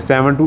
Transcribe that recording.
70